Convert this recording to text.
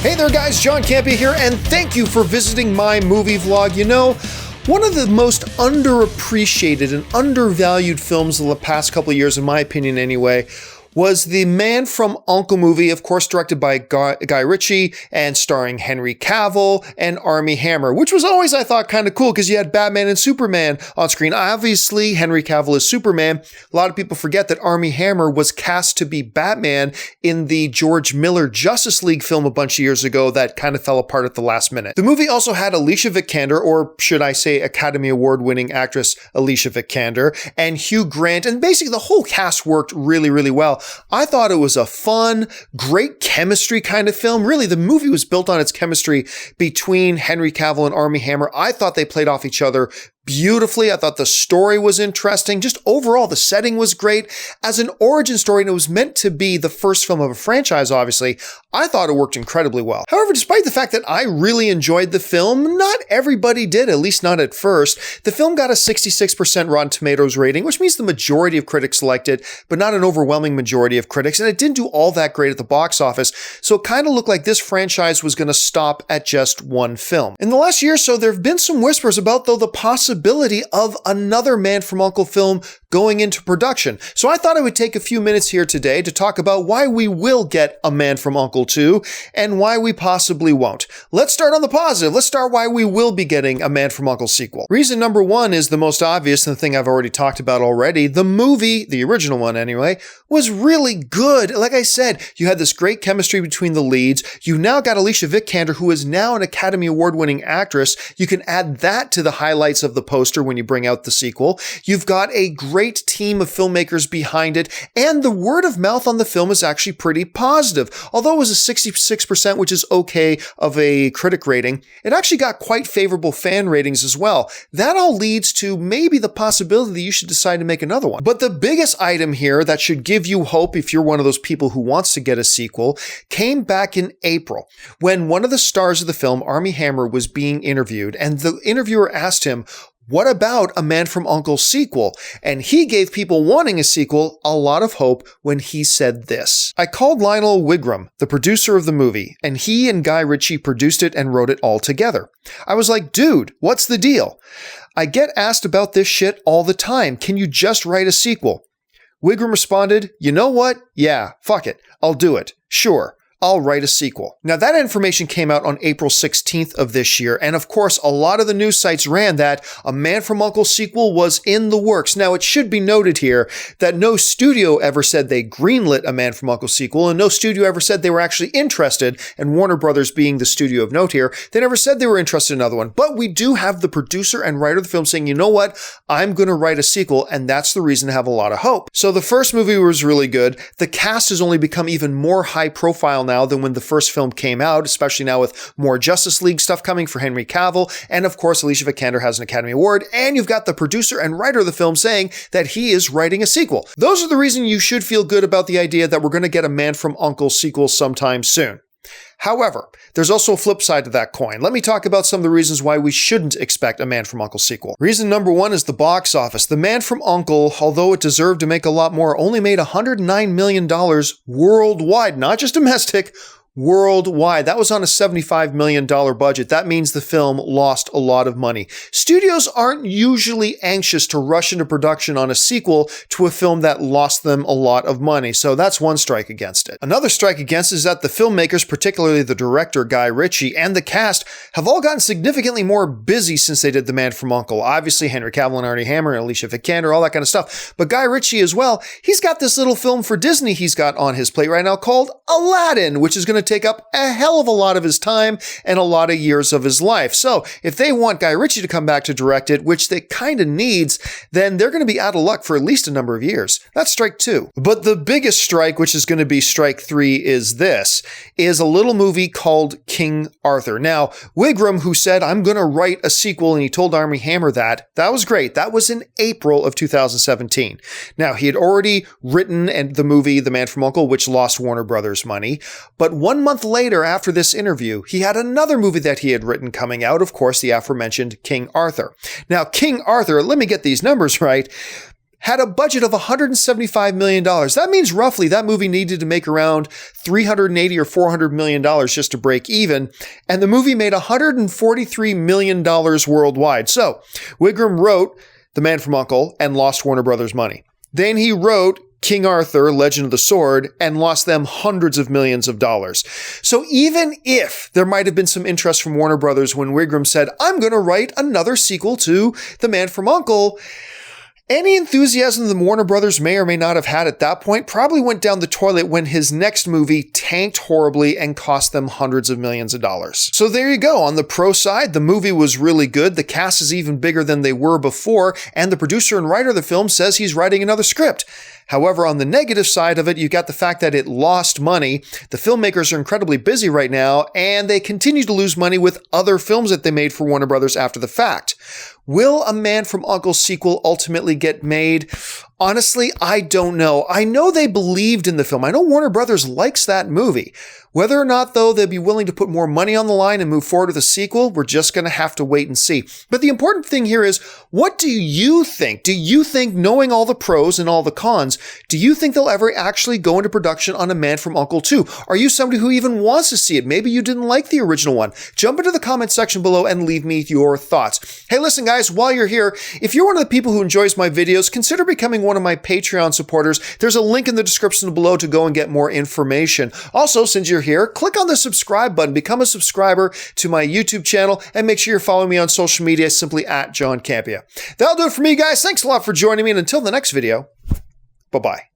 Hey there guys, John Campea here, and thank you for visiting my movie vlog. You know, one of the most underappreciated and undervalued films of the past couple of years, in my opinion anyway, was the Man from U.N.C.L.E. movie, of course directed by Guy Ritchie and starring Henry Cavill and Armie Hammer, which was always, I thought, kind of cool because you had Batman and Superman on screen. Obviously, Henry Cavill is Superman. A lot of people forget that Armie Hammer was cast to be Batman in the George Miller Justice League film a bunch of years ago that kind of fell apart at the last minute. The movie also had Alicia Vikander, or should I say Academy Award-winning actress Alicia Vikander, and Hugh Grant, and basically the whole cast worked really, really well. I thought it was a fun, great chemistry kind of film. Really, the movie was built on its chemistry between Henry Cavill and Armie Hammer. I thought they played off each other beautifully. I thought the story was interesting. Just overall, the setting was great. As an origin story, and it was meant to be the first film of a franchise, obviously, I thought it worked incredibly well. However, despite the fact that I really enjoyed the film, not everybody did, at least not at first. The film got a 66% Rotten Tomatoes rating, which means the majority of critics liked it, but not an overwhelming majority of critics, and it didn't do all that great at the box office, so it kind of looked like this franchise was going to stop at just one film. In the last year or so, there have been some whispers about, though, the possibility of another Man from U.N.C.L.E. film going into production. So I thought I would take a few minutes here today to talk about why we will get a Man from U.N.C.L.E. 2 and why we possibly won't. Let's start on the positive. Let's start why we will be getting a Man from U.N.C.L.E. sequel. Reason number one is the most obvious and the thing I've already talked about already. The movie, the original one anyway, was really good. Like I said, you had this great chemistry between the leads. You now got Alicia Vikander, who is now an Academy Award-winning actress. You can add that to the highlights of the poster when you bring out the sequel. You've got a great team of filmmakers behind it, and the word of mouth on the film is actually pretty positive. Although it was a 66%, which is okay of a critic rating, it actually got quite favorable fan ratings as well. That all leads to maybe the possibility that you should decide to make another one. But the biggest item here that should give you hope if you're one of those people who wants to get a sequel came back in April when one of the stars of the film, Armie Hammer, was being interviewed, and the interviewer asked him, "What about a Man from U.N.C.L.E. sequel?" And he gave people wanting a sequel a lot of hope when he said this. "I called Lionel Wigram, the producer of the movie, and he and Guy Ritchie produced it and wrote it all together. I was like, dude, what's the deal? I get asked about this shit all the time. Can you just write a sequel?" Wigram responded, "You know what? Yeah, fuck it. I'll do it. Sure. I'll write a sequel." Now, that information came out on April 16th of this year, and of course, a lot of the news sites ran that a Man from U.N.C.L.E. sequel was in the works. Now, it should be noted here that no studio ever said they greenlit a Man from U.N.C.L.E. sequel, and no studio ever said they were actually interested, and Warner Brothers being the studio of note here, they never said they were interested in another one. But we do have the producer and writer of the film saying, you know what, I'm going to write a sequel, and that's the reason to have a lot of hope. So the first movie was really good. The cast has only become even more high profile now than when the first film came out, especially now with more Justice League stuff coming for Henry Cavill. And of course, Alicia Vikander has an Academy Award. And you've got the producer and writer of the film saying that he is writing a sequel. Those are the reasons you should feel good about the idea that we're going to get a Man from U.N.C.L.E. sequel sometime soon. However, there's also a flip side to that coin. Let me talk about some of the reasons why we shouldn't expect a Man from U.N.C.L.E. sequel. Reason number one is the box office. The Man from U.N.C.L.E., although it deserved to make a lot more, only made $109 million worldwide, not just domestic, worldwide. That was on a $75 million budget. That means the film lost a lot of money. Studios aren't usually anxious to rush into production on a sequel to a film that lost them a lot of money, so that's one strike against it. Another strike against is that the filmmakers, particularly the director Guy Ritchie and the cast, have all gotten significantly more busy since they did The Man from U.N.C.L.E. Obviously, Henry Cavill and Armie Hammer and Alicia Vikander, all that kind of stuff. But Guy Ritchie as well, he's got this little film for Disney he's got on his plate right now called Aladdin, which is going to take up a hell of a lot of his time and a lot of years of his life. So if they want Guy Ritchie to come back to direct it, which they kind of needs, then they're going to be out of luck for at least a number of years. That's strike two. But the biggest strike, which is going to be strike three, is a little movie called King Arthur. Now, Wigram, who said, I'm going to write a sequel, and he told Armie Hammer that was great. That was in April of 2017. Now, he had already written the movie The Man from U.N.C.L.E., which lost Warner Brothers money. But 1 month later, after this interview, he had another movie that he had written coming out, of course, the aforementioned King Arthur. Now, King Arthur, let me get these numbers right, had a budget of $175 million. That means roughly that movie needed to make around $380 or $400 million just to break even. And the movie made $143 million worldwide. So Wigram wrote The Man from U.N.C.L.E. and lost Warner Brothers money. Then he wrote King Arthur, Legend of the Sword, and lost them hundreds of millions of dollars. So even if there might have been some interest from Warner Brothers when Wigram said, I'm going to write another sequel to The Man from U.N.C.L.E., any enthusiasm the Warner Brothers may or may not have had at that point probably went down the toilet when his next movie tanked horribly and cost them hundreds of millions of dollars. So there you go. On the pro side, the movie was really good. The cast is even bigger than they were before, and the producer and writer of the film says he's writing another script. However, on the negative side of it, you got the fact that it lost money. The filmmakers are incredibly busy right now, and they continue to lose money with other films that they made for Warner Brothers after the fact. Will A Man from U.N.C.L.E. sequel ultimately get made? Honestly, I don't know. I know they believed in the film. I know Warner Brothers likes that movie. Whether or not, though, they'll be willing to put more money on the line and move forward with a sequel, we're just going to have to wait and see. But the important thing here is, what do you think? Do you think, knowing all the pros and all the cons, do you think they'll ever actually go into production on A Man from U.N.C.L.E. 2? Are you somebody who even wants to see it? Maybe you didn't like the original one. Jump into the comment section below and leave me your thoughts. Hey, listen, guys, while you're here, if you're one of the people who enjoys my videos, consider becoming one of my Patreon supporters. There's a link in the description below to go and get more information. Also, since you're here, click on the subscribe button, become a subscriber to my YouTube channel, and make sure you're following me on social media simply at John Campea. That'll do it for me, guys. Thanks a lot for joining me, and until the next video, bye-bye.